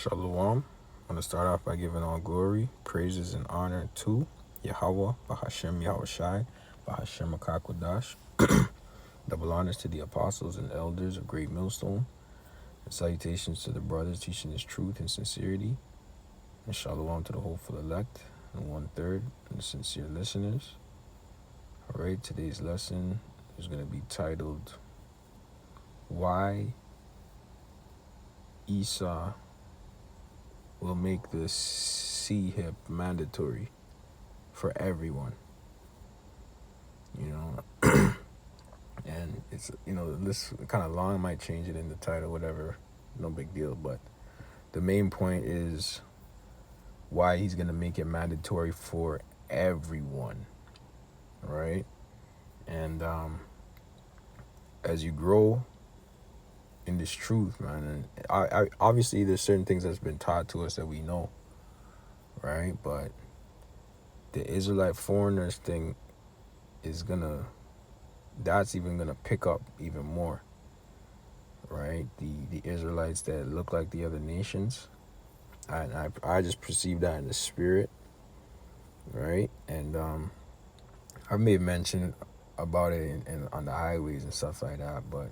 Shalom. I want to start off by giving all glory, praises, and honor to Yahweh, Bahashem Yahweh Shai, Bahashem Akakwadash. Double honors to the apostles and elders of Great Millstone, and salutations to the brothers teaching this truth and sincerity, and shalom to the hopeful elect, and one third, and the sincere listeners. All right, today's lesson is going to be titled, Why Esau Will Make the C-Hip Mandatory for Everyone. And it's, this kind of long, might change it in the title, whatever, no big deal. But the main point is why he's going to make it mandatory for everyone, right? And as you grow in this truth, man, and I obviously there's certain things that's been taught to us that we know, right? But the Israelite foreigners thing is that's even gonna pick up even more, right? The Israelites that look like the other nations, I just perceive that in the spirit, right? And I may have mentioned about it in on the highways and stuff like that, but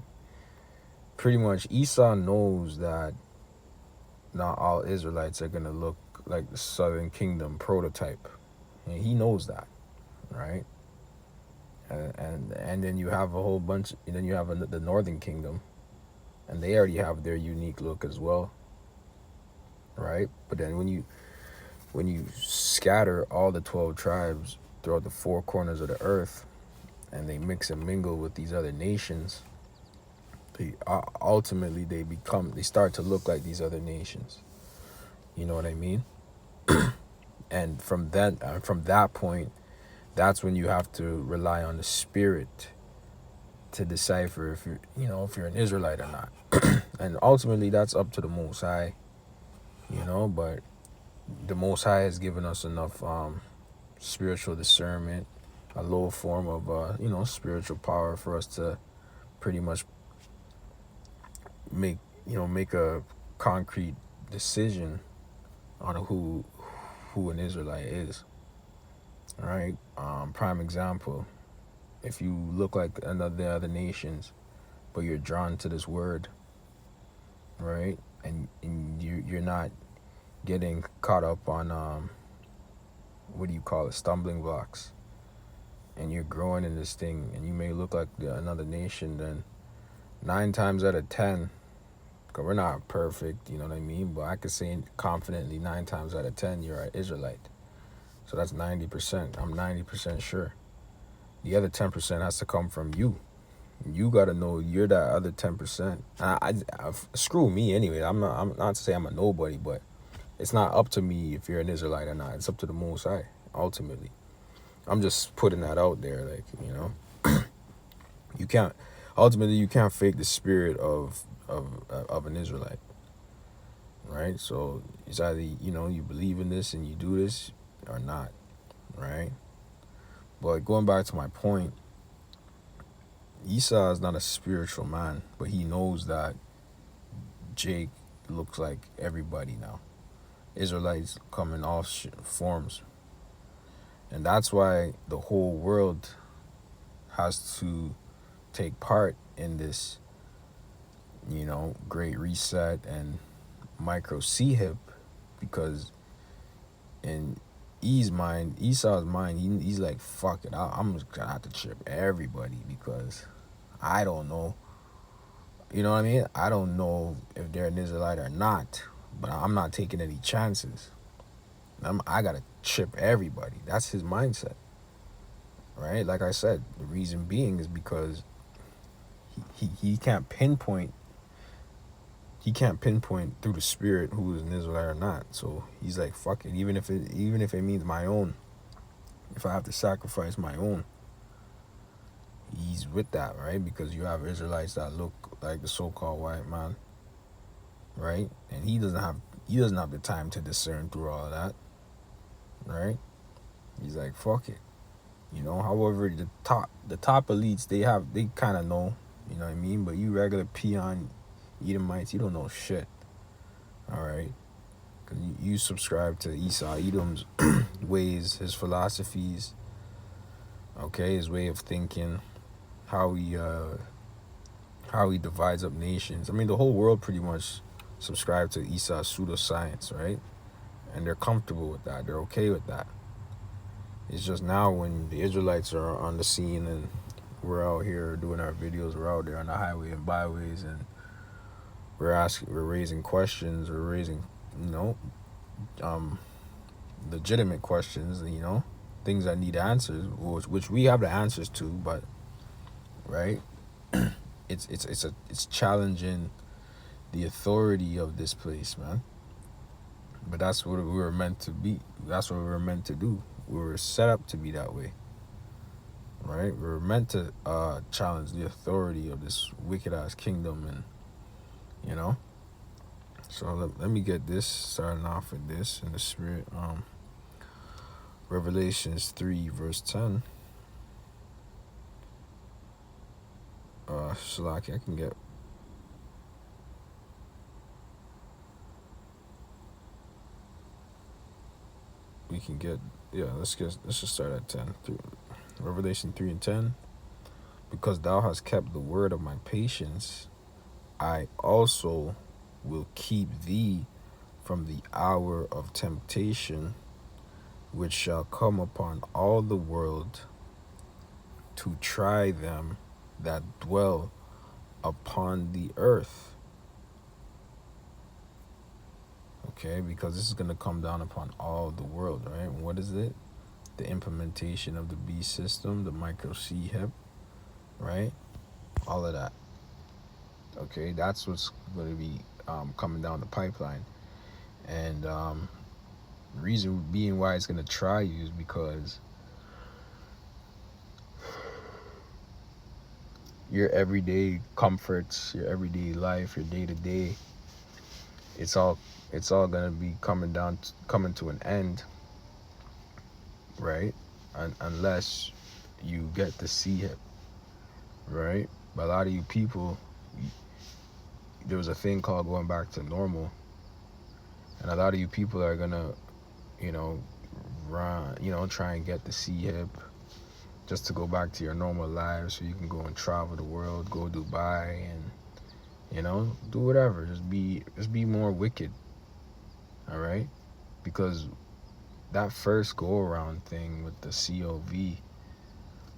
pretty much Esau knows that not all Israelites are gonna look like the Southern Kingdom prototype, and he knows that, right? And then you have a whole bunch, and then you have the Northern Kingdom, and they already have their unique look as well, right? But then when you scatter all the 12 tribes throughout the four corners of the earth, and they mix and mingle with these other nations, ultimately they start to look like these other nations. You know what I mean? And from that point, that's when you have to rely on the spirit to decipher if you're an Israelite or not. And ultimately that's up to the Most High, but the Most High has given us enough spiritual discernment, a low form of spiritual power for us to pretty much make a concrete decision on who an Israelite is. All right. Prime example, if you look like the other nations, but you're drawn to this word, right? And you're not getting caught up on what do you call it, stumbling blocks, and you're growing in this thing, and you may look like another nation, then 9 times out of 10, because we're not perfect, you know what I mean, but I could say confidently 9 times out of 10 you're an Israelite. So that's 90%. I'm 90% sure. The other 10% has to come from you. You got to know you're that other 10%. I screw me anyway. I'm not to say I'm a nobody, but it's not up to me if you're an Israelite or not. It's up to the Most High, ultimately. I'm just putting that out there, you can't fake the spirit of an Israelite, right? So it's either you believe in this and you do this or not, right? But going back to my point, Esau is not a spiritual man, but he knows that Jake looks like everybody now. Israelites come in all forms. And that's why the whole world has to take part in this, great reset and micro C-hip, because in Esau's mind, he's like, fuck it, I'm just gonna have to chip everybody because I don't know. You know what I mean? I don't know if they're an Israelite or not, but I'm not taking any chances. I gotta chip everybody. That's his mindset, right? Like I said, the reason being is because he can't pinpoint. He can't pinpoint through the spirit who is an Israelite or not. So he's like, fuck it. Even if it means my own, if I have to sacrifice my own, he's with that, right? Because you have Israelites that look like the so-called white man, right? And he doesn't have the time to discern through all of that, right? He's like, fuck it, However, the top elites, they kind of know, you know what I mean. But you regular peon Edomites, you don't know shit. All right. 'Cause you subscribe to Esau Edom's ways, his philosophies, okay, his way of thinking, how he divides up nations. I mean, the whole world pretty much subscribe to Esau's pseudoscience, right? And they're comfortable with that. They're okay with that. It's just now when the Israelites are on the scene and we're out here doing our videos, we're out there on the highway and byways, and we're raising questions, we're raising, you know, legitimate questions, you know, things that need answers, which we have the answers to, but right, it's challenging the authority of this place, man. But that's what we were meant to be. That's what we were meant to do. We were set up to be that way, right? We were meant to challenge the authority of this wicked ass kingdom, and you know. So let me get this starting off with this in the spirit. Revelations 3 verse 10. Shalaki, I can get. We can get, yeah, let's just start at 10. Revelation 3 and 10. Because thou hast kept the word of my patience, I also will keep thee from the hour of temptation, which shall come upon all the world, to try them that dwell upon the earth. Okay, because this is going to come down upon all the world, right? What is it? The implementation of the beast system, the micro C hip, right? All of that. Okay, that's what's going to be coming down the pipeline. And reason being why it's going to try you is because your everyday comforts, your everyday life, your day-to-day, it's all going to be coming to an end, right? Unless you get to see it, right? But a lot of you people, there was a thing called going back to normal, and a lot of you people are gonna, you know, try and get the C-hip just to go back to your normal lives, so you can go and travel the world, go Dubai, and you know, do whatever. Just be more wicked. All right, because that first go around thing with the COV,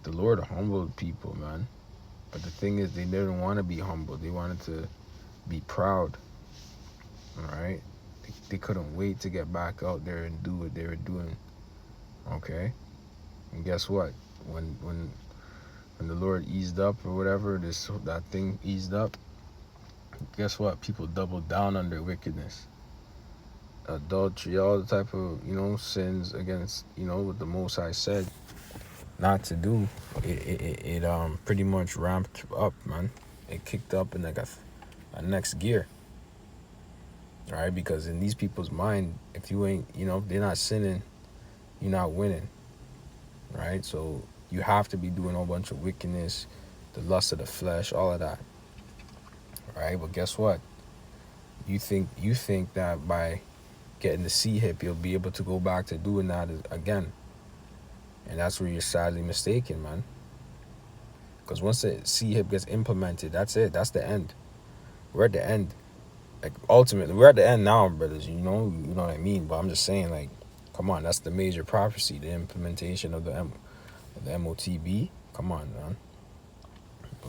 the Lord humbled people, man. But the thing is, they didn't want to be humble. They wanted to be proud. All right, they couldn't wait to get back out there and do what they were doing. Okay, and guess what? When the Lord eased up or whatever, that thing eased up, guess what? People doubled down on their wickedness. Adultery, all the type of, you know, sins against, you know, what the Most High said not to do. It pretty much ramped up, man. It kicked up in like a next gear. All right, because in these people's mind, if you ain't, you know, if they're not sinning, you're not winning. Right? So you have to be doing a whole bunch of wickedness, the lust of the flesh, all of that. Right? But guess what? You think that by getting the C-hip, you'll be able to go back to doing that again. And that's where you're sadly mistaken, man. Because once the C-hip gets implemented, that's it. That's the end. We're at the end. Like, ultimately, we're at the end now, brothers. You know what I mean? But I'm just saying, like, come on, that's the major prophecy, the implementation of the MOTB. Come on, man.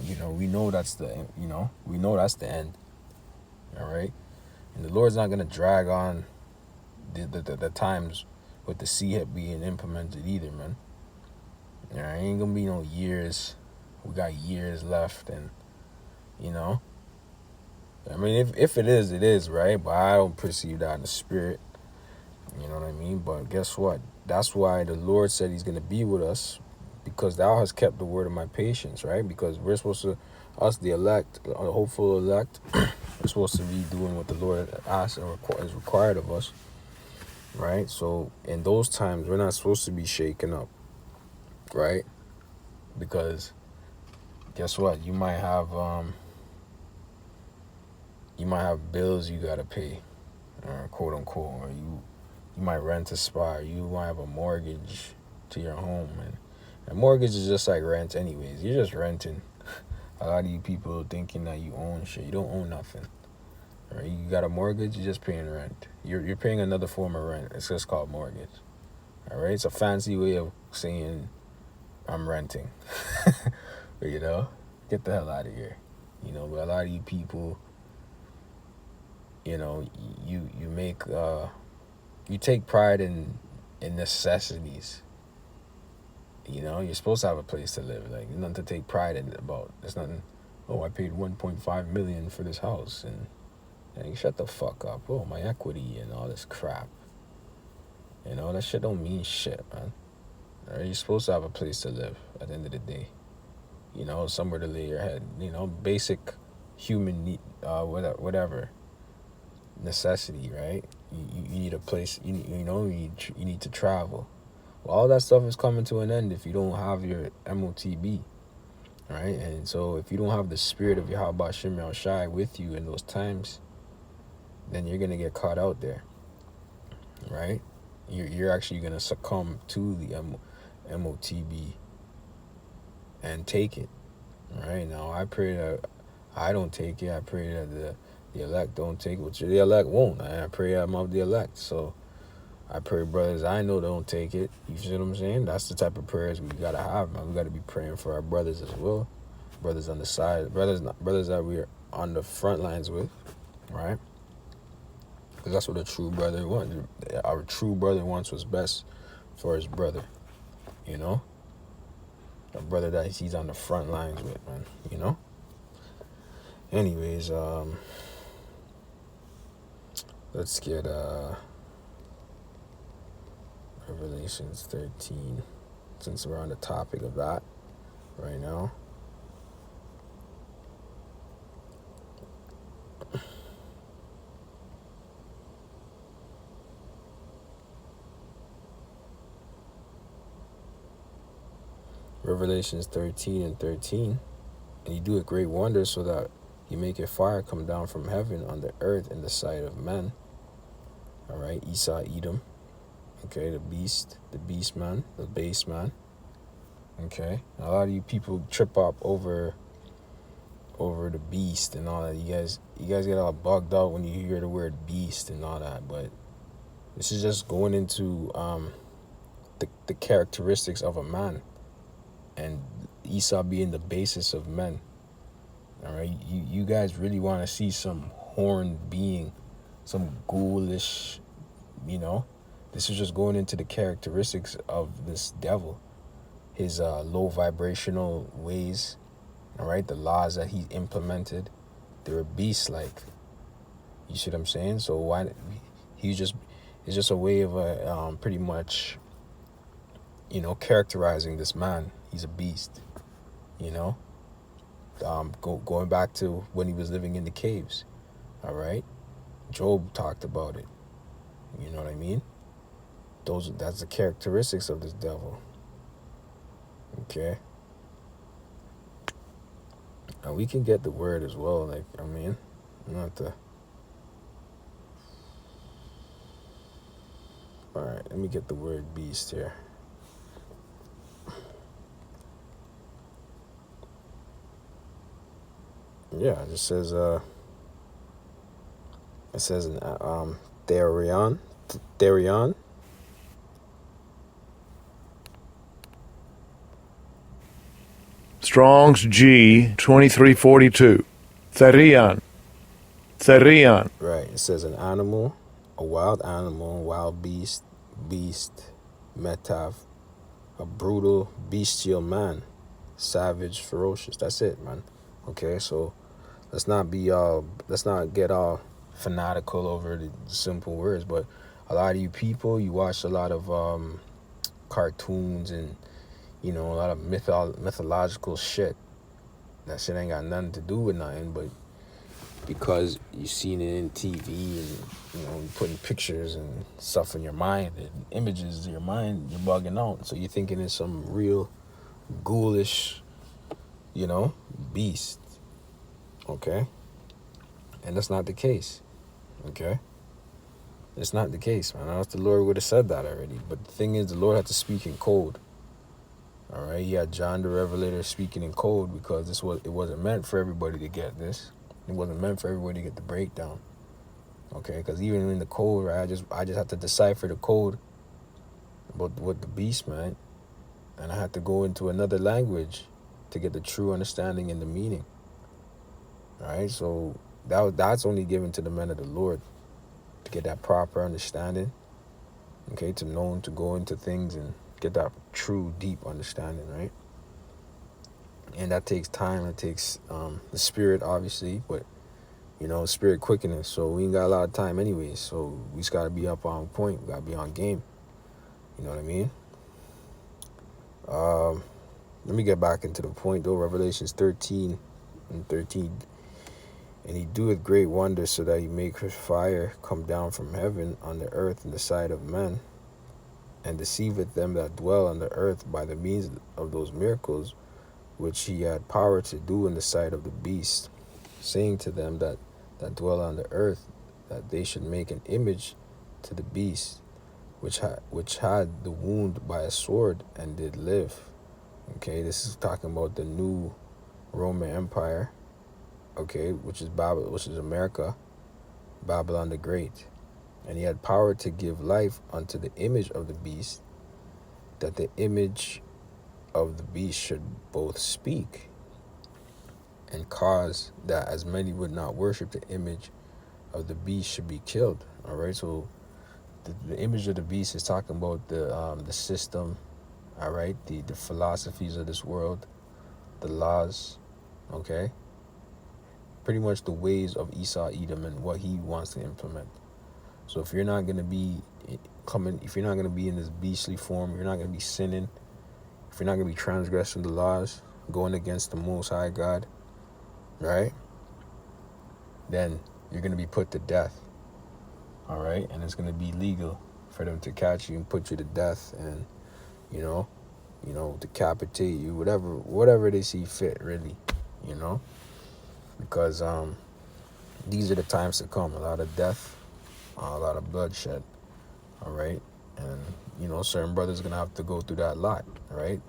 You know, we know that's the end. All right? And the Lord's not going to drag on the times with the C-hip being implemented either, man. There ain't going to be no years. We got years left, and, you know. I mean, if it is, it is, right? But I don't perceive that in the spirit. You know what I mean? But guess what? That's why the Lord said he's going to be with us, because thou hast kept the word of my patience, right? Because we're supposed to, us the elect, the hopeful elect, we're supposed to be doing what the Lord asks and is required of us, right? So in those times, we're not supposed to be shaken up, right? Because guess what? You might have bills you got to pay, quote unquote, or you might rent a spot, or you might have a mortgage to your home, and a mortgage is just like rent anyways. You're just renting. A lot of you people thinking that you own shit. You don't own nothing. Right? You got a mortgage, you're just paying rent. You're paying another form of rent. It's just called mortgage. All right? It's a fancy way of saying I'm renting. You know? Get the hell out of here. You know, but a lot of you people, you know, you make you take pride in necessities. You know, you're supposed to have a place to live. Like, nothing to take pride in about. There's nothing. Oh, I paid 1.5 million for this house, and shut the fuck up. Oh, my equity and all this crap. You know, that shit don't mean shit, man. Right? You're supposed to have a place to live at the end of the day. You know, somewhere to lay your head. You know, basic human need, whatever necessity, right? You need a place. You need to travel. Well, all that stuff is coming to an end if you don't have your MOTB, right? And so if you don't have the spirit of Yahweh Shem Shai with you in those times, then you're gonna get caught out there, right? You're actually gonna succumb to the MOTB and take it, right? Now I pray that I don't take it. I pray that the elect don't take it, which the elect won't. I pray I'm of the elect, so I pray brothers I know don't take it. You see what I'm saying? That's the type of prayers we gotta have, man. We gotta be praying for our brothers as well, brothers on the side, brothers that we're on the front lines with, right? Because that's what a true brother wants. Our true brother wants what's best for his brother, you know? A brother that he's on the front lines with, man, you know? Anyways, let's get Revelations 13, since we're on the topic of that right now. Revelations 13:13, and you do a great wonder so that you make a fire come down from heaven on the earth in the sight of men. All right, Esau, Edom. Okay, the beast man, the base man. Okay, a lot of you people trip up over the beast and all that. You guys get all bugged out when you hear the word beast and all that. But this is just going into the characteristics of a man, and Esau being the basis of men. All right, you guys really want to see some horned being, some ghoulish, you know? This is just going into the characteristics of this devil, his low vibrational ways, all right? The laws that he implemented, they were beast-like. You see what I'm saying? So why it's just a way of pretty much, you know, characterizing this man. He's a beast, you know? Going back to when he was living in the caves, all right? Job talked about it. You know what I mean? That's the characteristics of this devil. Okay. And we can get the word as well. Like, I mean, not the. All right, let me get the word beast here. Yeah, it just says it says in Therion. Strong's G 2342. Therion. Right. It says an animal, a wild beast, metav, a brutal, bestial man, savage, ferocious. That's it, man. Okay, so let's not get all fanatical over the simple words, but a lot of you people, you watch a lot of cartoons and, you know, a lot of mythological shit. That shit ain't got nothing to do with nothing, but because you seen it in TV and, you know, you're putting pictures and stuff in your mind and images in your mind, you're bugging out. So you're thinking it's some real ghoulish, you know, beast. Okay? And that's not the case. Okay? It's not the case, man. Else the Lord would have said that already. But the thing is, the Lord had to speak in code. All right, he had John the Revelator speaking in code because it wasn't meant for everybody to get this. It wasn't meant for everybody to get the breakdown. Okay, because even in the code, right, I just had to decipher the code about what the beast meant, and I had to go into another language to get the true understanding and the meaning. All right, so that's only given to the men of the Lord to get that proper understanding. Okay, to go into things and get that true, deep understanding, right? And that takes time. It takes the spirit, obviously, but spirit quickening. So we ain't got a lot of time anyways. So we just gotta be up on point. We gotta be on game. You know what I mean? Let me get back into the point though. Revelations 13 and 13. And he doeth great wonders, so that he maketh fire come down from heaven on the earth in the sight of men, and deceiveth them that dwell on the earth by the means of those miracles which he had power to do in the sight of the beast, saying to them that dwell on the earth, that they should make an image to the beast, which had the wound by a sword and did live. Okay, this is talking about the new Roman Empire. Okay, which is America, Babylon the Great, and he had power to give life unto the image of the beast, that the image of the beast should both speak and cause that as many would not worship the image of the beast should be killed. All right, so the image of the beast is talking about the system. All right, the philosophies of this world, the laws. Okay, pretty much the ways of Esau Edom and what he wants to implement. So if you're not gonna be if you're not gonna be in this beastly form, you're not gonna be sinning. If you're not gonna be transgressing the laws, going against the Most High God, right? Then you're gonna be put to death. All right, and it's gonna be legal for them to catch you and put you to death, and decapitate you, whatever they see fit, really, because these are the times to come. A lot of death, a lot of bloodshed. All right, and certain brothers are gonna have to go through that lot, right,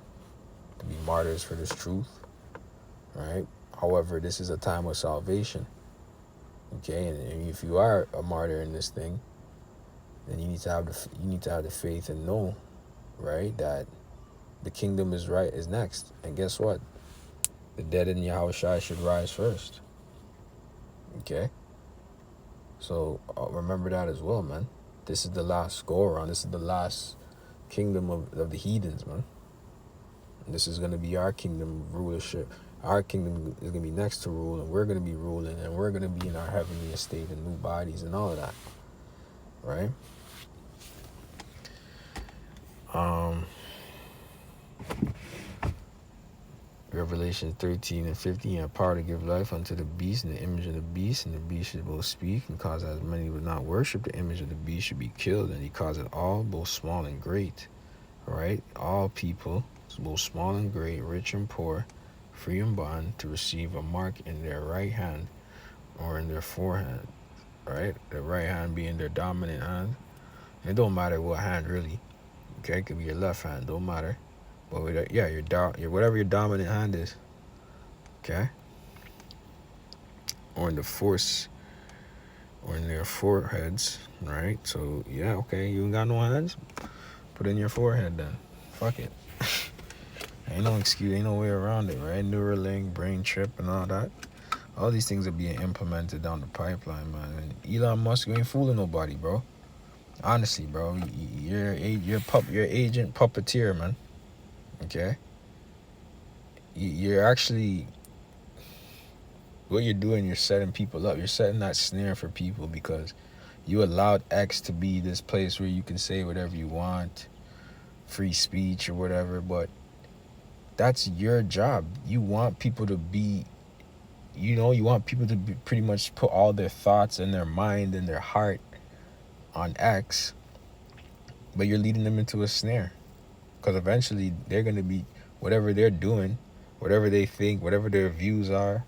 to be martyrs for this truth, right? However, this is a time of salvation. Okay, and if you are a martyr in this thing, then you need to have the faith and know, right, that the kingdom is next. And guess what? The dead in Yahushua should rise first. Okay, so remember that as well, man. This is the last go around. This is the last kingdom of the heathens, man. And this is going to be our kingdom of rulership. Our kingdom is going to be next to rule, and we're going to be ruling, and we're going to be in our heavenly estate and new bodies and all of that, right? Revelation 13 and 15, have power to give life unto the beast and the image of the beast, and the beast should both speak, and cause as many would not worship the image of the beast should be killed, and he caused it all, both small and great, right? All people, both small and great, rich and poor, free and bond, to receive a mark in their right hand or in their forehead, right? The right hand being their dominant hand. It don't matter what hand, really. Okay, it could be your left hand, don't matter. But yeah, your whatever your dominant hand is. Okay, or in the force, or in their foreheads, right? So yeah, okay, you ain't got no hands, put it in your forehead then. Fuck it. Ain't no excuse, ain't no way around it, right? Neuralink, brain chip, and all that. All these things are being implemented down the pipeline, man. And Elon Musk, you ain't fooling nobody, bro. Honestly, bro, you're agent puppeteer, man. Okay. You're actually, what you're doing, you're setting people up. You're setting that snare for people because you allowed X to be this place where you can say whatever you want, free speech or whatever, but that's your job. You want people to be, you want people to be pretty much put all their thoughts and their mind and their heart on X, but you're leading them into a snare because eventually they're going to be, whatever they're doing, whatever they think, whatever their views are,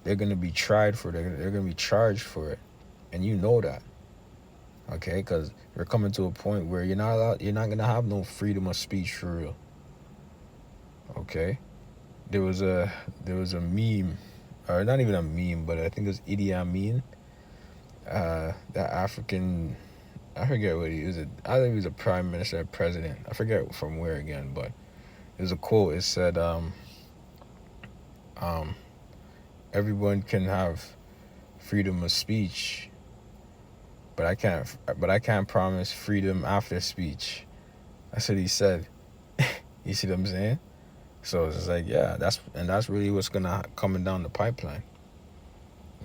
they're going to be tried for it. They're going to be charged for it. And you know that. Okay, because we're coming to a point where you're not gonna have no freedom of speech for real. Okay, there was a meme, or not even a meme, but I think it was Idi Amin, that African. I forget what he was. I think he was a prime minister, or president. I forget from where again, but it was a quote. It said, um, "Everyone can have freedom of speech, but I can't promise freedom after speech." That's what he said. You see what I'm saying? So it's like, yeah, that's really what's gonna coming down the pipeline.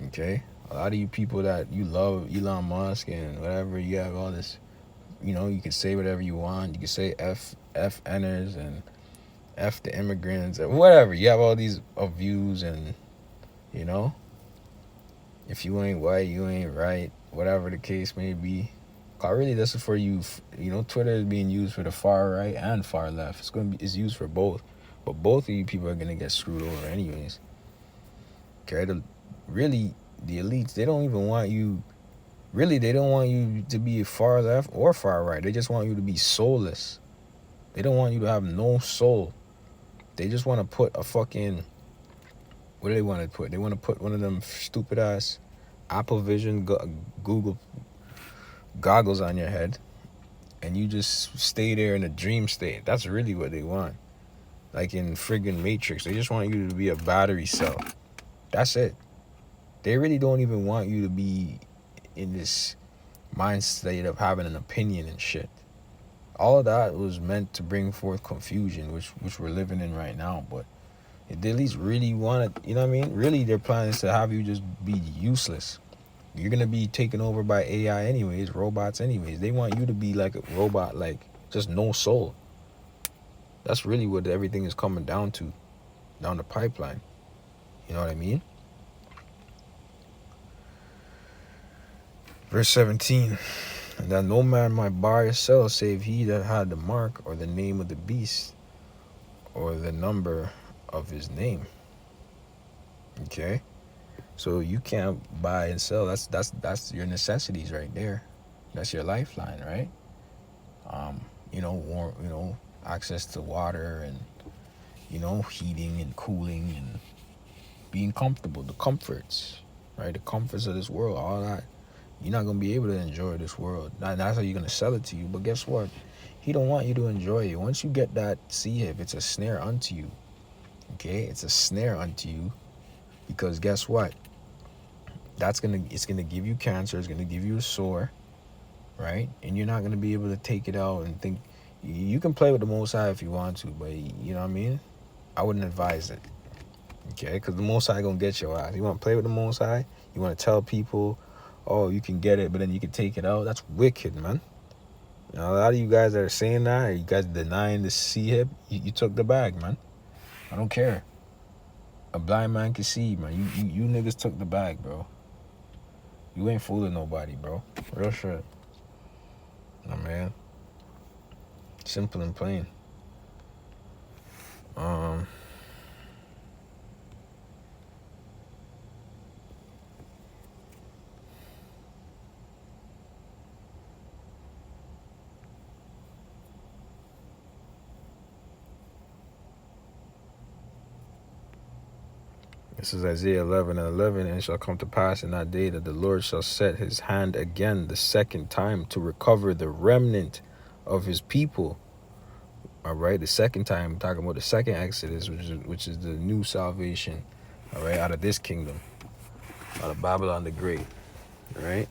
Okay, a lot of you people that you love Elon Musk and whatever, you have all this. You can say whatever you want. You can say f nners and f the immigrants or whatever. You have all these views, and you know, if you ain't white, you ain't right. Whatever the case may be. Really, this is for you. Twitter is being used for the far right and far left. It's used for both, but both of you people are gonna get screwed over anyways. Okay, really, the elites, they don't even want you. Really, they don't want you to be far left or far right. They just want you to be soulless. They don't want you to have no soul. They just want to put a fucking. What do they want to put? They want to put one of them stupid ass Apple Vision Google goggles on your head, and you just stay there in a dream state. That's really what they want. Like in friggin' Matrix, they just want you to be a battery cell. That's it. They really don't even want you to be in this mind state of having an opinion and shit. All of that was meant to bring forth confusion, which we're living in right now. But if they at least really want it, you know what I mean? Really, their plan is to have you just be useless. You're gonna be taken over by AI anyways, robots anyways. They want you to be like a robot, like just no soul. That's really what everything is coming down to, down the pipeline. You know what I mean? Verse 17. And that no man might buy or sell save he that had the mark or the name of the beast or the number of his name. Okay? So you can't buy and sell. That's your necessities right there. That's your lifeline, right? Access to water and heating and cooling and being comfortable, the comforts, right? The comforts of this world, all that. You're not gonna be able to enjoy this world. That's how you're gonna sell it to you. But guess what? He don't want you to enjoy it. Once you get that if it's a snare unto you. Okay, it's a snare unto you, because guess what? It's gonna give you cancer. It's gonna give you a sore, right? And you're not gonna be able to take it out and think. You can play with the Most High if you want to, but you know what I mean. I wouldn't advise it. Okay, because the Most High gonna get your ass. You want to play with the Most High? You want to tell people, oh, you can get it, but then you can take it out? That's wicked, man. A lot of you guys that are saying that, or you guys denying the C-hip, you took the bag, man. I don't care. A blind man can see, man. You niggas took the bag, bro. You ain't fooling nobody, bro. Real shit. No, man. Simple and plain. This is Isaiah 11:11. And it shall come to pass in that day that the Lord shall set his hand again the second time to recover the remnant of his people. All right, the second time, I'm talking about the second Exodus, which is the new salvation. All right, out of this kingdom, out of Babylon the Great. All right,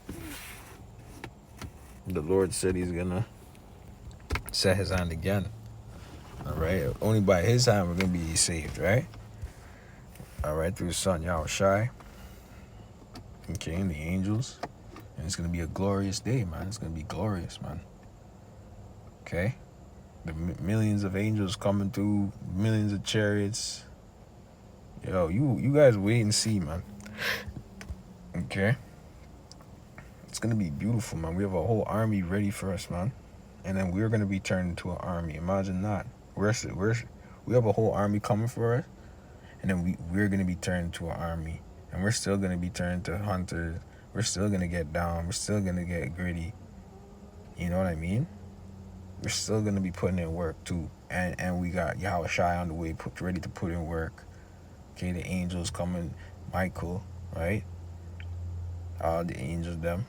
the Lord said he's gonna set his hand again. All right, only by his hand we're gonna be saved, right? All right, through his son Yahushai, okay, and the angels, and it's gonna be a glorious day, man. It's gonna be glorious, man. Okay, the millions of angels coming through, millions of chariots. Yo, you guys wait and see, man. Okay, it's gonna be beautiful, man. We have a whole army ready for us, man, and then we're gonna be turned into an army. Imagine that. We have a whole army coming for us. And then we're going to be turned into an army. And we're still going to be turned to hunters. We're still going to get down. We're still going to get gritty. You know what I mean? We're still gonna be putting in work too. And we got Yahweh Shai on the way, ready to put in work. Okay, the angels coming, Michael, right? All the angels them.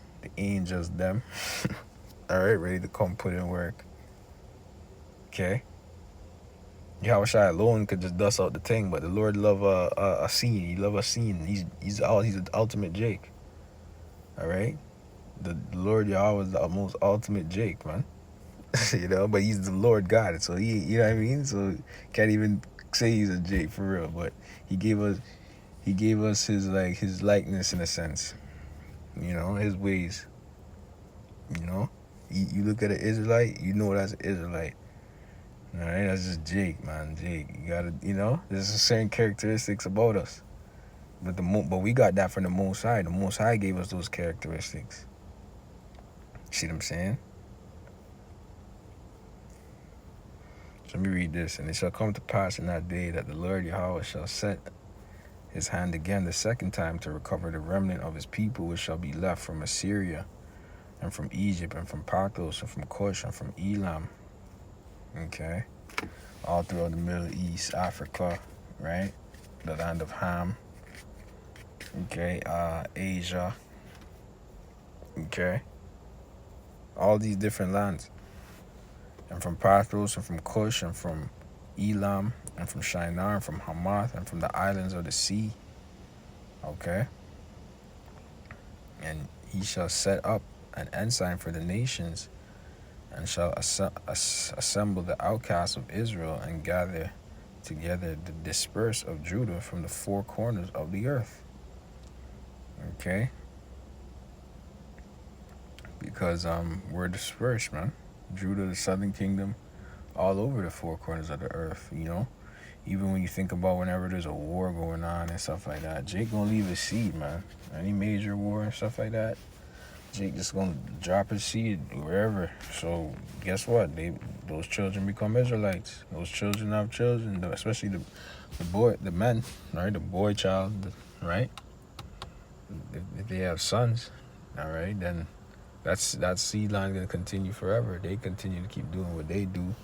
All right, ready to come put in work. Okay. Yahweh Shai alone could just dust out the thing, but the Lord love a scene. He love a scene. He's the ultimate Jake. All right. The Lord Yahweh is the most ultimate Jake, man. You know, but he's the Lord God, so you know what I mean. So can't even say he's a Jake for real, but he gave us his likeness in a sense. You know, his ways. You know, you look at an Israelite, you know that's an Israelite. All right, that's just Jake, man. Jake, you gotta, there's certain characteristics about us, but we got that from the Most High. The Most High gave us those characteristics. See what I'm saying? So let me read this. And it shall come to pass in that day that the Lord Yahweh shall set his hand again the second time to recover the remnant of his people, which shall be left from Assyria, and from Egypt, and from Parthos, and from Cush, and from Elam. Okay? All throughout the Middle East, Africa, right? The land of Ham. Okay? Asia. Okay? All these different lands. And from Parthos, and from Cush, and from Elam, and from Shinar, and from Hamath, and from the islands of the sea. Okay? And he shall set up an ensign for the nations, and shall assemble the outcasts of Israel, and gather together the dispersed of Judah from the four corners of the earth. Okay? Because we're dispersed, man. Judah, the southern kingdom, all over the four corners of the earth, you know? Even when you think about whenever there's a war going on and stuff like that, Jake gonna leave his seed, man. Any major war and stuff like that, Jake just gonna drop his seed wherever. So guess what? Those children become Israelites. Those children have children, especially the men, right? The boy child, right? If they have sons, all right, then that seed line gonna continue forever. They continue to keep doing what they do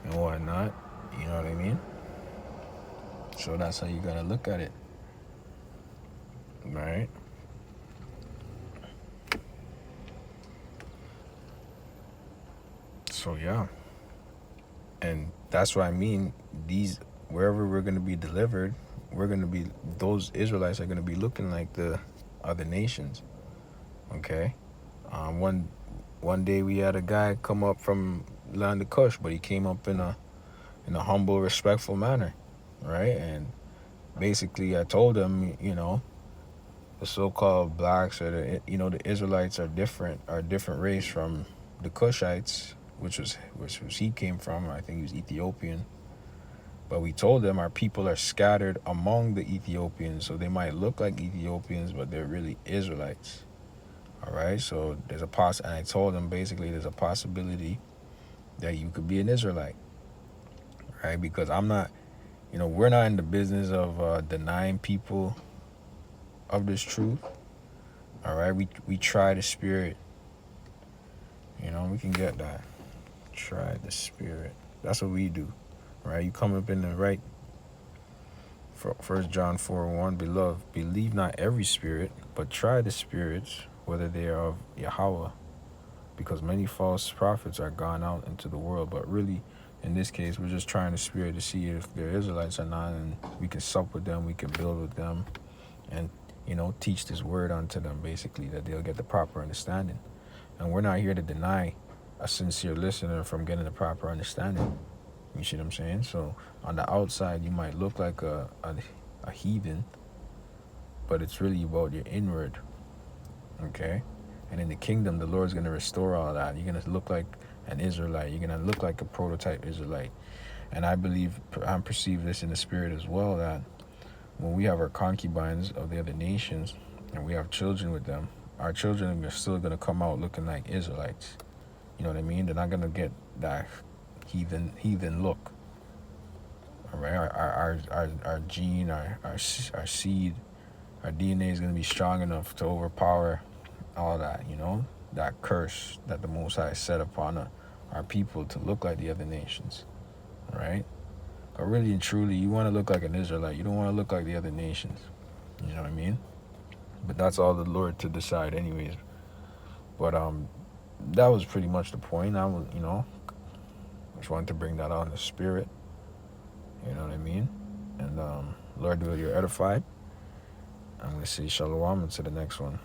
and whatnot. You know what I mean? So that's how you gotta look at it, right? So yeah, and that's what I mean. Wherever we're gonna be delivered, those Israelites are gonna be looking like the other nations. Okay, one day we had a guy come up from land of Cush, but he came up in a humble, respectful manner, right? And basically, I told him, the so-called blacks or the Israelites are a different race from the Cushites, which was he came from. I think he was Ethiopian. But we told them our people are scattered among the Ethiopians, so they might look like Ethiopians, but they're really Israelites. All right, so and I told them basically there's a possibility that you could be an Israelite, right? Because I'm not, we're not in the business of denying people of this truth. All right, we try the spirit. We can get that. Try the spirit. That's what we do, right? You come up in the right. 1 John 4:1, beloved, believe not every spirit, but try the spirits, whether they are of Yahweh, because many false prophets are gone out into the world. But really, in this case, we're just trying the spirit to see if they're Israelites or not, and we can sup with them, we can build with them, and teach this word unto them, basically, that they'll get the proper understanding. And we're not here to deny a sincere listener from getting the proper understanding. You see what I'm saying? So on the outside, you might look like a heathen, but it's really about your inward, okay? And in the kingdom, the Lord's going to restore all that. You're going to look like an Israelite. You're going to look like a prototype Israelite. And I perceive this in the spirit as well, that when we have our concubines of the other nations and we have children with them, our children are still going to come out looking like Israelites. You know what I mean? They're not going to get that heathen look. All right, our gene, our seed, our DNA is going to be strong enough to overpower all that. that curse that the Most High set upon our people to look like the other nations, right? But really and truly, you want to look like an Israelite. You don't want to look like the other nations. You know what I mean? But that's all the Lord to decide, anyways. But that was pretty much the point. I was, just wanted to bring that out in the spirit. You know what I mean? And Lord, will you're edified. I'm gonna say shalom until the next one.